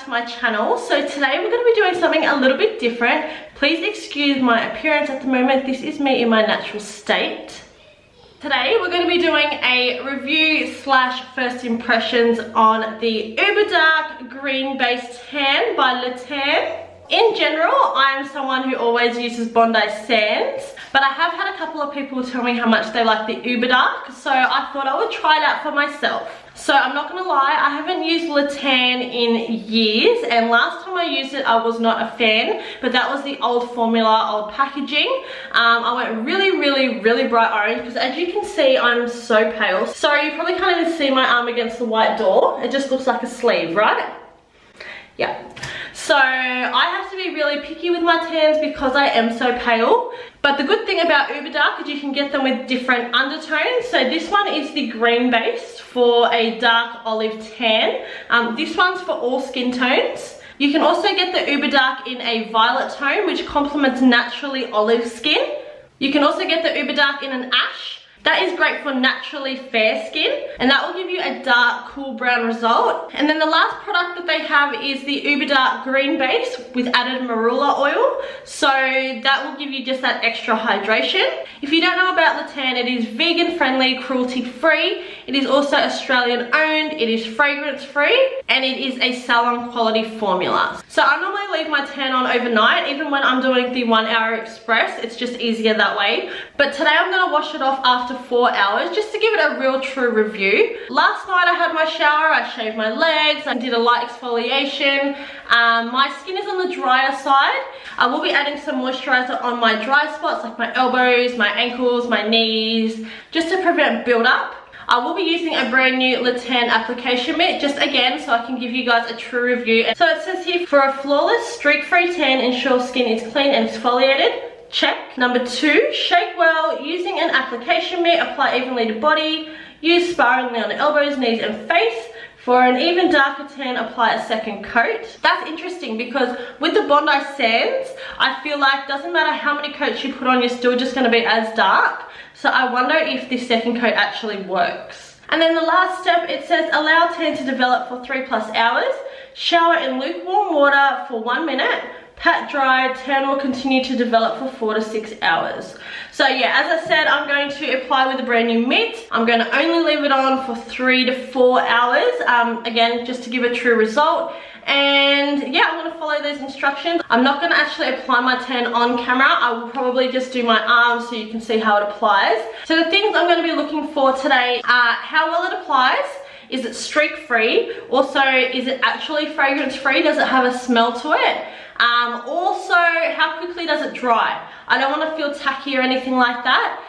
to my channel. So today we're going to be doing something a little bit different. Please excuse my appearance at the moment. This is me in my natural state. Today we're going to be doing a review slash first impressions on the Uber Dark Green Base Tan by Le Tan. In general, I am someone who always uses Bondi Sands, but I have had a couple of people tell me how much they like the Uber Dark, so I thought I would try it out for myself. So I'm not gonna lie, I haven't used Le Tan in years, and last time I used it I was not a fan, but that was the old formula, old packaging. I went really bright orange because as you can see I'm so pale. So you probably can't even see my arm against the white door. It just looks like a sleeve, right? Yeah. So I have to be really picky with my tans because I am so pale. But the good thing about Uber Dark is you can get them with different undertones. So this one is the green base for a dark olive tan. This one's for all skin tones. You can also get the Uber Dark in a violet tone, which complements naturally olive skin. You can also get the Uber Dark in an ash. That is great for naturally fair skin, and that will give you a dark, cool brown result. And then the last product that they have is the Uber Dark Green Base with added marula oil. So that will give you just that extra hydration. If you don't know about Le Tan, it is vegan friendly, cruelty free. It is also Australian owned, it is fragrance free, and it is a salon quality formula. So I normally leave my tan on overnight, even when I'm doing the 1 hour express. It's just easier that way. But today I'm gonna wash it off after 4 hours just to give it a real true review. Last night I had my shower, I shaved my legs, I did a light exfoliation. My skin is on the drier side. I will be adding some moisturizer on my dry spots like my elbows, my ankles, my knees, just to prevent build-up. I will be using a brand new Le Tan application mitt, just again so I can give you guys a true review. So it says here, for a flawless streak-free tan, ensure skin is clean and exfoliated. Check. Number 2, shake well. Using an application mitt, apply evenly to body. Use sparingly on the elbows, knees and face. For an even darker tan, apply a second coat. That's interesting because with the Bondi Sands, I feel like doesn't matter how many coats you put on, you're still just going to be as dark. So I wonder if this second coat actually works. And then the last step, it says allow tan to develop for 3+ hours. Shower in lukewarm water for 1 minute. Pat dry, tan will continue to develop for 4 to 6 hours. So yeah, as I said, I'm going to apply with a brand new mitt. I'm going to only leave it on for 3 to 4 hours, again, just to give a true result. And yeah, I'm going to follow those instructions. I'm not going to actually apply my tan on camera. I will probably just do my arms so you can see how it applies. So the things I'm going to be looking for today are how well it applies. Is it streak free? Also, is it actually fragrance free? Does it have a smell to it? Also, how quickly does it dry? I don't want to feel tacky or anything like that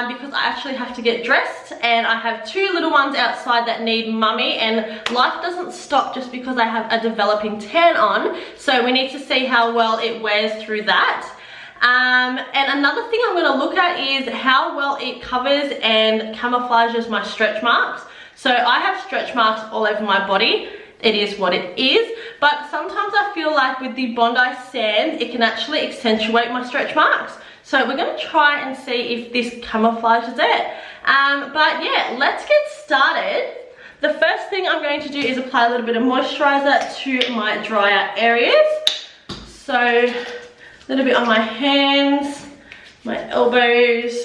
because I actually have to get dressed and I have 2 little ones outside that need mummy, and life doesn't stop just because I have a developing tan on. So we need to see how well it wears through that. And another thing I'm going to look at is how well it covers and camouflages my stretch marks. So I have stretch marks all over my body. It is what it is, but sometimes I feel like with the Bondi Sands, it can actually accentuate my stretch marks. So we're going to try and see if this camouflages it. But yeah, let's get started. The first thing I'm going to do is apply a little bit of moisturizer to my drier areas. So a little bit on my hands, my elbows,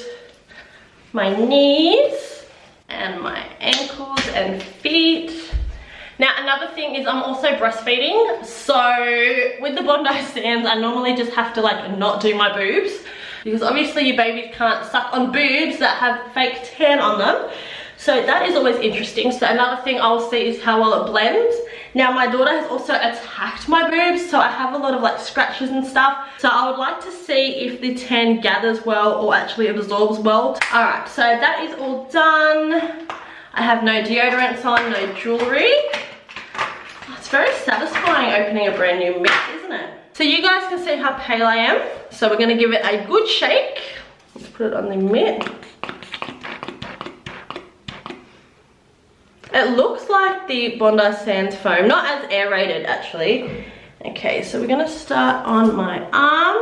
my knees, and my ankles and feet. Now another thing is I'm also breastfeeding, so with the Bondi Sands I normally just have to like not do my boobs because obviously your babies can't suck on boobs that have fake tan on them. So that is always interesting. So another thing I'll see is how well it blends. Now my daughter has also attacked my boobs, so I have a lot of like scratches and stuff. So I would like to see if the tan gathers well or actually absorbs well. Alright, so that is all done. I have no deodorants on, no jewelry. It's very satisfying opening a brand new mitt, isn't it? So you guys can see how pale I am. So we're going to give it a good shake. Let's put it on the mitt. It looks like the Bondi Sands foam, not as aerated actually. Okay, so we're going to start on my arm.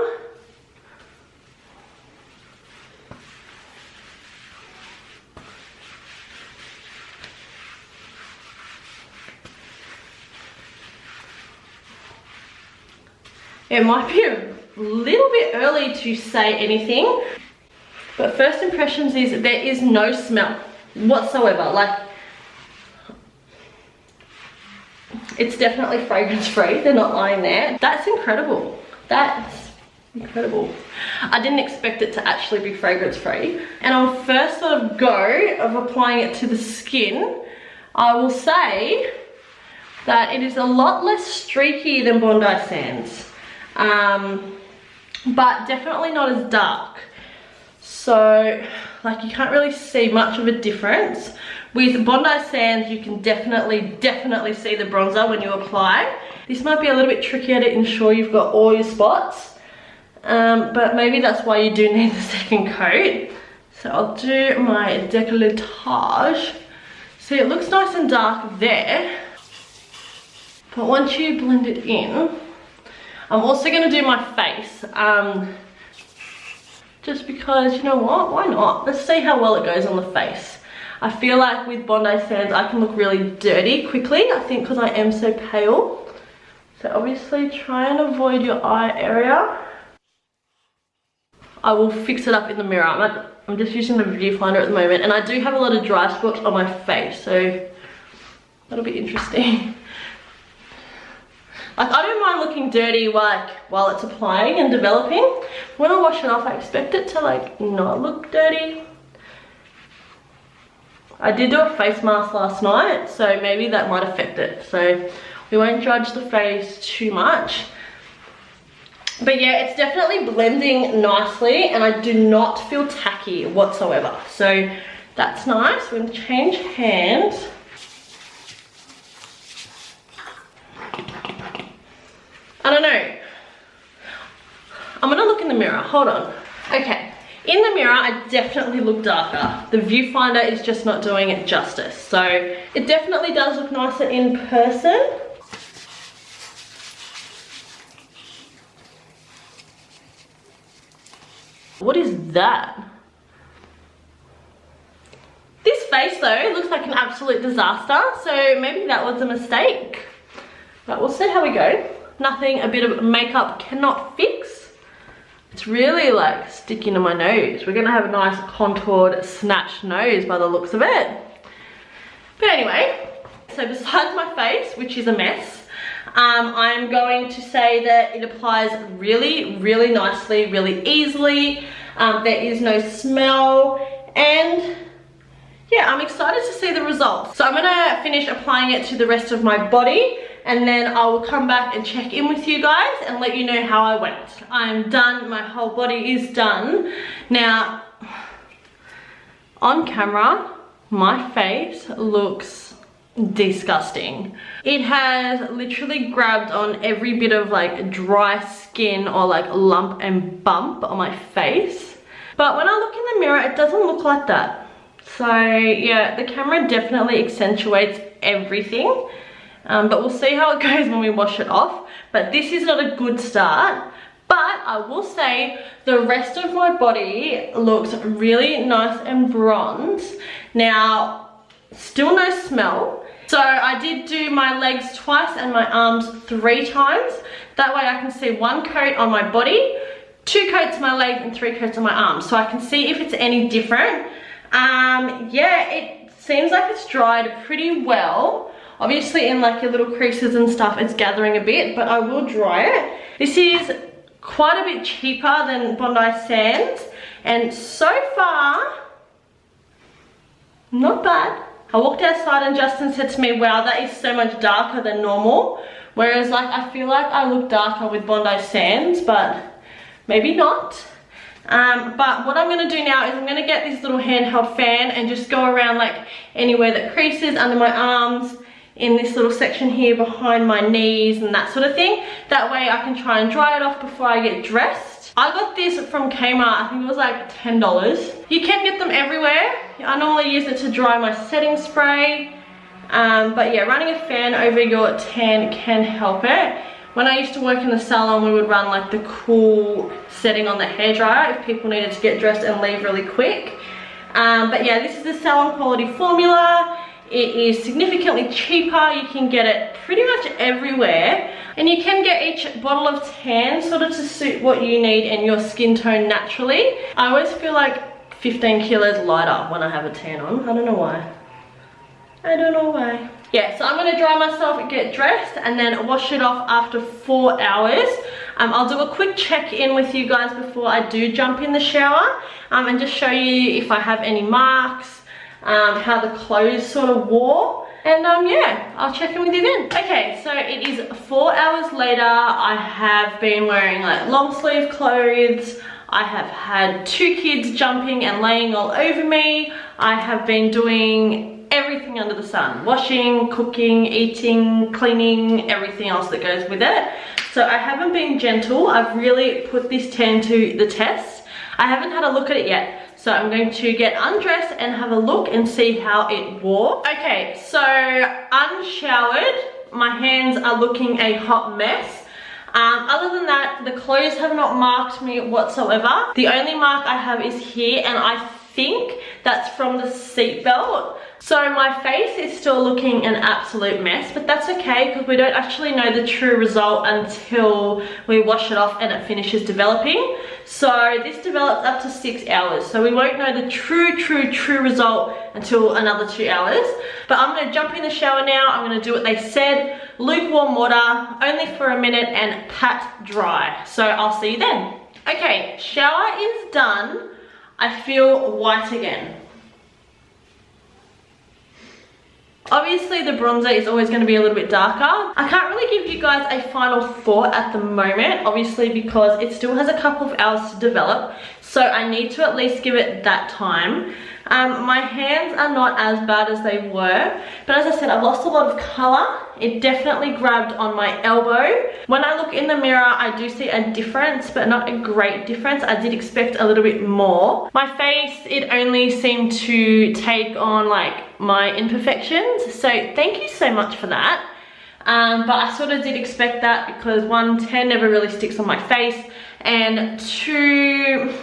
It might be a little bit early to say anything, but first impressions is there is no smell whatsoever. Like, it's definitely fragrance free. They're not lying there. That's incredible. That's incredible. I didn't expect it to actually be fragrance free. And on first sort of go of applying it to the skin, I will say that it is a lot less streaky than Bondi Sands, but definitely not as dark. So like, you can't really see much of a difference. With Bondi Sands, you can definitely see the bronzer when you apply. This might be a little bit trickier to ensure you've got all your spots, but maybe that's why you do need the second coat. So I'll do my décolletage. See, it looks nice and dark there, but once you blend it in, I'm also gonna do my face. Just because, you know what, why not? Let's see how well it goes on the face. I feel like with Bondi Sands, I can look really dirty quickly, I think because I am so pale. So obviously try and avoid your eye area. I will fix it up in the mirror. I'm just using the viewfinder at the moment, and I do have a lot of dry spots on my face, so that'll be interesting. Like, I don't mind looking dirty like while it's applying and developing. When I wash it off, I expect it to like not look dirty. I did do a face mask last night, so maybe that might affect it. So we won't judge the face too much. But yeah, it's definitely blending nicely, and I do not feel tacky whatsoever. So that's nice. We're gonna change hands. I don't know. I'm gonna look in the mirror, hold on. Okay, in the mirror, I definitely look darker. The viewfinder is just not doing it justice. So it definitely does look nicer in person. What is that? This face though looks like an absolute disaster, so maybe that was a mistake. But we'll see how we go. Nothing a bit of makeup cannot fix. It's really like sticking to my nose. We're gonna have a nice contoured, snatched nose by the looks of it. But anyway, so besides my face, which is a mess, I'm going to say that it applies really, really nicely, really easily. There is no smell, and yeah, I'm excited to see the results. So I'm gonna finish applying it to the rest of my body, and then I will come back and check in with you guys and let you know how I went. I'm done, my whole body is done. Now, on camera, my face looks disgusting. It has literally grabbed on every bit of like dry skin or like lump and bump on my face. But when I look in the mirror, it doesn't look like that. So yeah, the camera definitely accentuates everything. But we'll see how it goes when we wash it off. But this is not a good start. But I will say the rest of my body looks really nice and bronzed. Now, still no smell. So I did do my legs twice and my arms 3 times. That way I can see 1 coat on my body, 2 coats on my legs, and 3 coats on my arms. So I can see if it's any different. Yeah, it seems like it's dried pretty well. Obviously in like your little creases and stuff, it's gathering a bit, but I will dry it. This is quite a bit cheaper than Bondi Sands, and so far, not bad. I walked outside and Justin said to me, wow, that is so much darker than normal. Whereas like, I feel like I look darker with Bondi Sands, but maybe not. But what I'm gonna do now is I'm gonna get this little handheld fan and just go around like anywhere that creases, under my arms, in this little section here behind my knees and that sort of thing. That way I can try and dry it off before I get dressed. I got this from Kmart, I think it was like $10. You can get them everywhere. I normally use it to dry my setting spray. But yeah, running a fan over your tan can help it. When I used to work in the salon, we would run like the cool setting on the hairdryer if people needed to get dressed and leave really quick. But yeah, this is the salon quality formula. It is significantly cheaper. You can get it pretty much everywhere. And you can get each bottle of tan sort of to suit what you need and your skin tone naturally. I always feel like 15 kilos lighter when I have a tan on. I don't know why. I don't know why. Yeah, so I'm gonna dry myself and get dressed and then wash it off after 4 hours. I'll do a quick check-in with you guys before I do jump in the shower and just show you if I have any marks, how the clothes sort of wore. And yeah, I'll check in with you then. Okay, so it is 4 hours later. I have been wearing like long sleeve clothes. I have had 2 kids jumping and laying all over me. I have been doing everything under the sun. Washing, cooking, eating, cleaning, everything else that goes with it. So I haven't been gentle. I've really put this tan to the test. I haven't had a look at it yet. So I'm going to get undressed and have a look and see how it wore. Okay, so unshowered. My hands are looking a hot mess. Other than that, the clothes have not marked me whatsoever. The only mark I have is here, and I think that's from the seatbelt. So my face is still looking an absolute mess, but that's okay because we don't actually know the true result until we wash it off and it finishes developing. So this develops up to 6 hours, so we won't know the true result until another 2 hours. But I'm going to jump in the shower now. I'm going to do what they said, lukewarm water, only for a minute, and pat dry. So I'll see you then. Okay, shower is done. I feel white again. Obviously the bronzer is always going to be a little bit darker. I can't really give you guys a final thought at the moment, obviously because it still has a couple of hours to develop. So I need to at least give it that time. My hands are not as bad as they were, but as I said, I've lost a lot of color. It definitely grabbed on my elbow. When I look in the mirror, I do see a difference, but not a great difference. I did expect a little bit more. My face, it only seemed to take on like my imperfections. So thank you so much for that. But I sort of did expect that because 1, tan never really sticks on my face, and 2,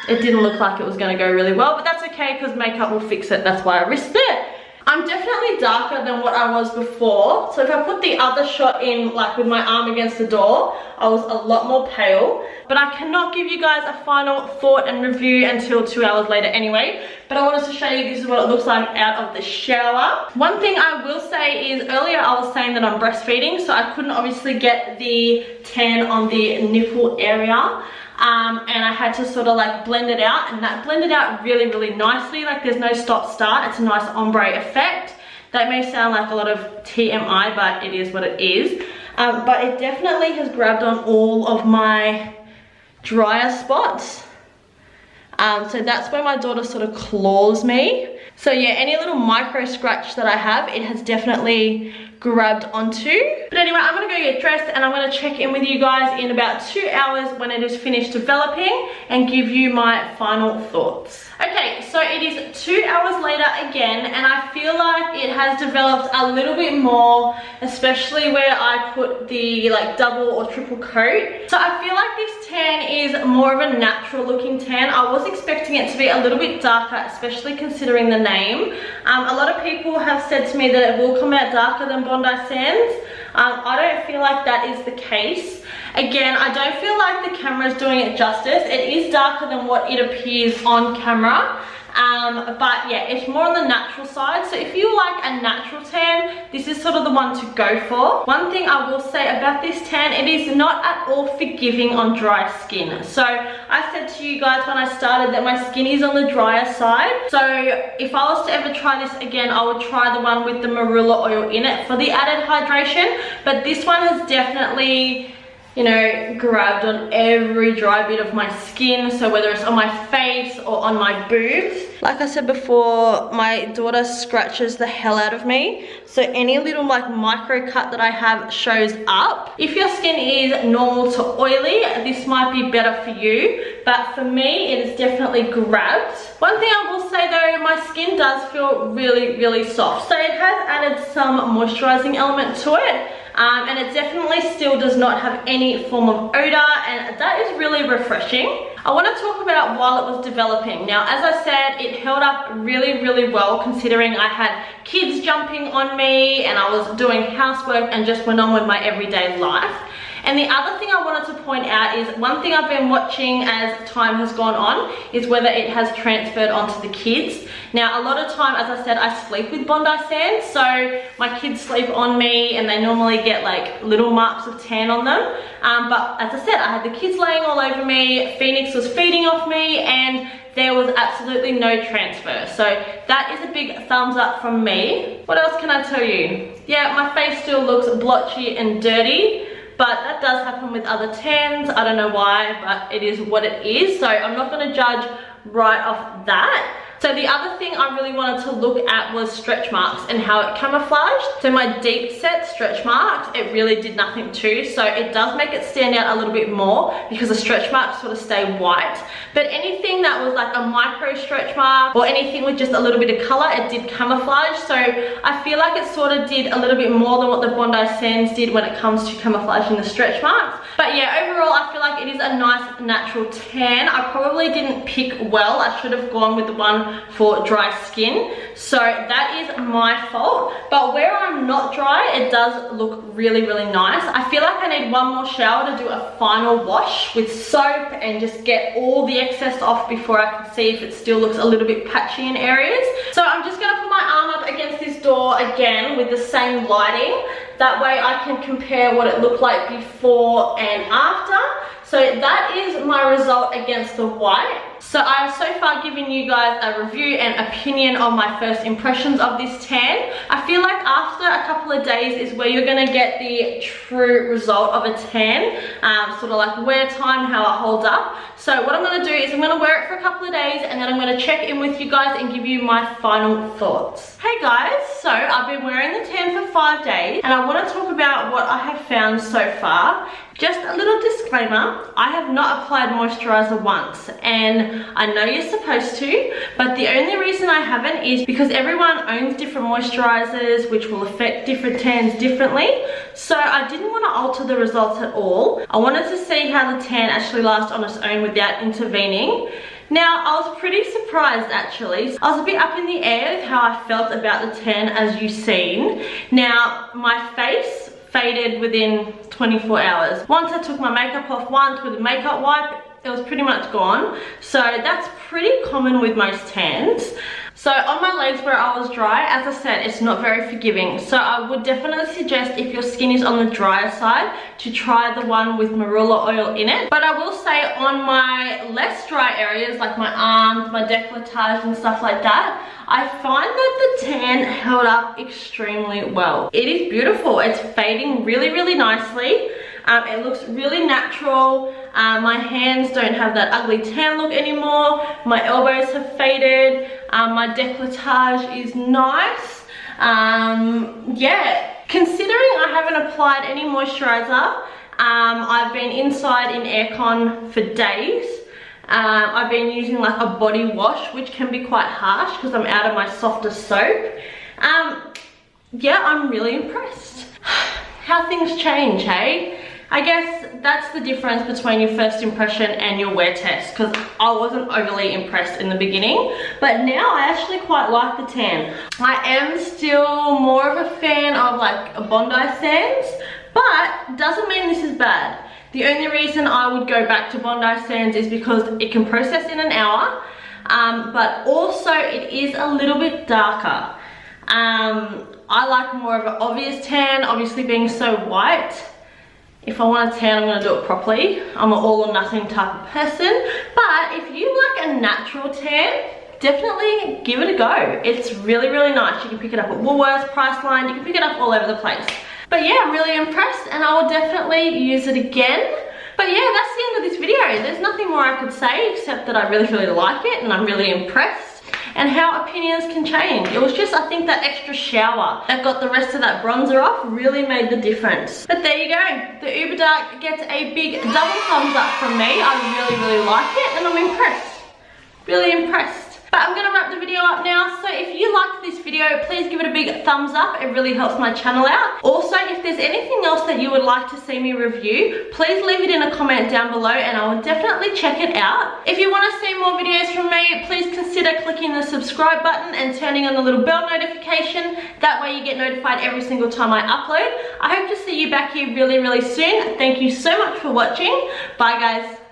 it didn't look like it was going to go really well, but that's okay because makeup will fix it. That's why I risked it. I'm definitely darker than what I was before. So if I put the other shot in, like with my arm against the door, I was a lot more pale. But I cannot give you guys a final thought and review until 2 hours later anyway. But I wanted to show you this is what it looks like out of the shower. One thing I will say is earlier I was saying that I'm breastfeeding, so I couldn't obviously get the tan on the nipple area. And I had to sort of like blend it out, and that blended out really nicely. Like there's no stop start, it's a nice ombre effect. That may sound like a lot of TMI, but it is what it is. But it definitely has grabbed on all of my drier spots. So that's where my daughter sort of claws me. So yeah, any little micro scratch that I have, it has definitely grabbed onto. But anyway, I'm gonna go get dressed and I'm gonna check in with you guys in about 2 hours when it is finished developing and give you my final thoughts. Okay, so it is 2 hours later again, and I feel like it has developed a little bit more, especially where I put the like double or triple coat. So I feel like this tan is more of a natural looking tan. I was expecting it to be a little bit darker, especially considering the name. A lot of people have said to me that it will come out darker than Bondi Sands. I don't feel like that is the case. Again, I don't feel like the camera is doing it justice. It is darker than what it appears on camera. But yeah, it's more on the natural side. So if you like a natural tan, this is sort of the one to go for. One thing I will say about this tan, it is not at all forgiving on dry skin. So I said to you guys when I started that my skin is on the drier side. So if I was to ever try this again, I would try the one with the marula oil in it for the added hydration. But this one has definitely, you know, grabbed on every dry bit of my skin. So whether it's on my face or on my boobs. Like I said before, my daughter scratches the hell out of me. So any little like micro cut that I have shows up. If your skin is normal to oily, this might be better for you. But for me, it is definitely grabbed. One thing I will say though, my skin does feel really soft. So it has added some moisturizing element to it. and it definitely still does not have any form of odor, and that is really refreshing. I want to talk about while it was developing. Now, as I said, it held up really well, considering I had kids jumping on me and I was doing housework and just went on with my everyday life. And the other thing I wanted to point out is one thing I've been watching as time has gone on is whether it has transferred onto the kids. Now, a lot of time, as I said, I sleep with Bondi Sands, so my kids sleep on me and they normally get like little marks of tan on them. But as I said, I had the kids laying all over me, Phoenix was feeding off me, and there was absolutely no transfer. So that is a big thumbs up from me. What else can I tell you? Yeah, my face still looks blotchy and dirty, but that does happen with other tans. I don't know why, but it is what it is. So I'm not gonna judge right off that. So the other thing I really wanted to look at was stretch marks and how it camouflaged. So my deep set stretch marks, it really did nothing too. So it does make it stand out a little bit more because the stretch marks sort of stay white. But anything that was like a micro stretch mark or anything with just a little bit of color, it did camouflage. So I feel like it sort of did a little bit more than what the Bondi Sands did when it comes to camouflaging the stretch marks. But yeah, overall, I feel like it is a nice natural tan. I probably didn't pick well. I should have gone with the one for dry skin, so that is my fault. But where I'm not dry, it does look really nice. I feel like I need one more shower to do a final wash with soap and just get all the excess off before I can see if it still looks a little bit patchy in areas. So I'm just gonna put my arm up against this door again with the same lighting. That way I can compare what it looked like before and after. So that is my result against the white. So I have so far given you guys a review and opinion on my first impressions of this tan. I feel like after a couple of days is where you're gonna get the true result of a tan, sort of like wear time, how it holds up. So what I'm gonna do is I'm gonna wear it for a couple of days and then I'm gonna check in with you guys and give you my final thoughts. Hey guys, so I've been wearing the tan for 5 days and I wanna talk about what I have found so far. Just a little disclaimer, I have not applied moisturizer once, and I know you're supposed to, but the only reason I haven't is because everyone owns different moisturizers which will affect different tans differently. So I didn't want to alter the results at all. I wanted to see how the tan actually lasts on its own without intervening. Now, I was pretty surprised actually. I was a bit up in the air with how I felt about the tan, as you've seen. Now, my face faded within 24 hours. Once I took my makeup off once with a makeup wipe, it was pretty much gone. So that's pretty common with most tans. So on my legs where I was dry, as I said, it's not very forgiving. So I would definitely suggest, if your skin is on the drier side, to try the one with marula oil in it. But I will say on my less dry areas, like my arms, my décolletage and stuff like that, I find that the tan held up extremely well. It is beautiful. It's fading really nicely. It looks really natural. My hands don't have that ugly tan look anymore. My elbows have faded. My décolletage is nice. Yeah, considering I haven't applied any moisturizer, I've been inside in aircon for days. I've been using like a body wash, which can be quite harsh because I'm out of my softer soap. Yeah, I'm really impressed. How things change, hey? I guess that's the difference between your first impression and your wear test, because I wasn't overly impressed in the beginning, but now I actually quite like the tan. I am still more of a fan of like a Bondi Sands, but doesn't mean this is bad. The only reason I would go back to Bondi Sands is because it can process in an hour, but also it is a little bit darker. I like more of an obvious tan, obviously being so white. If I want a tan, I'm going to do it properly. I'm an all or nothing type of person. But if you like a natural tan, definitely give it a go. It's really nice. You can pick it up at Woolworths, Priceline. You can pick it up all over the place. But yeah, I'm really impressed and I will definitely use it again. But yeah, that's the end of this video. There's nothing more I could say except that I really like it and I'm really impressed. And how opinions can change. It was just, I think, that extra shower that got the rest of that bronzer off really made the difference. But there you go. The Uber Dark gets a big double thumbs up from me. I really like it and I'm impressed. Really impressed. But I'm gonna wrap the video up now. So if you liked this video, video, please give it a big thumbs up. It really helps my channel out. Also, if there's anything else that you would like to see me review, please leave it in a comment down below and I will definitely check it out. If you want to see more videos from me, please consider clicking the subscribe button and turning on the little bell notification. That way you get notified every single time I upload. I hope to see you back here really, really soon. Thank you so much for watching. Bye guys.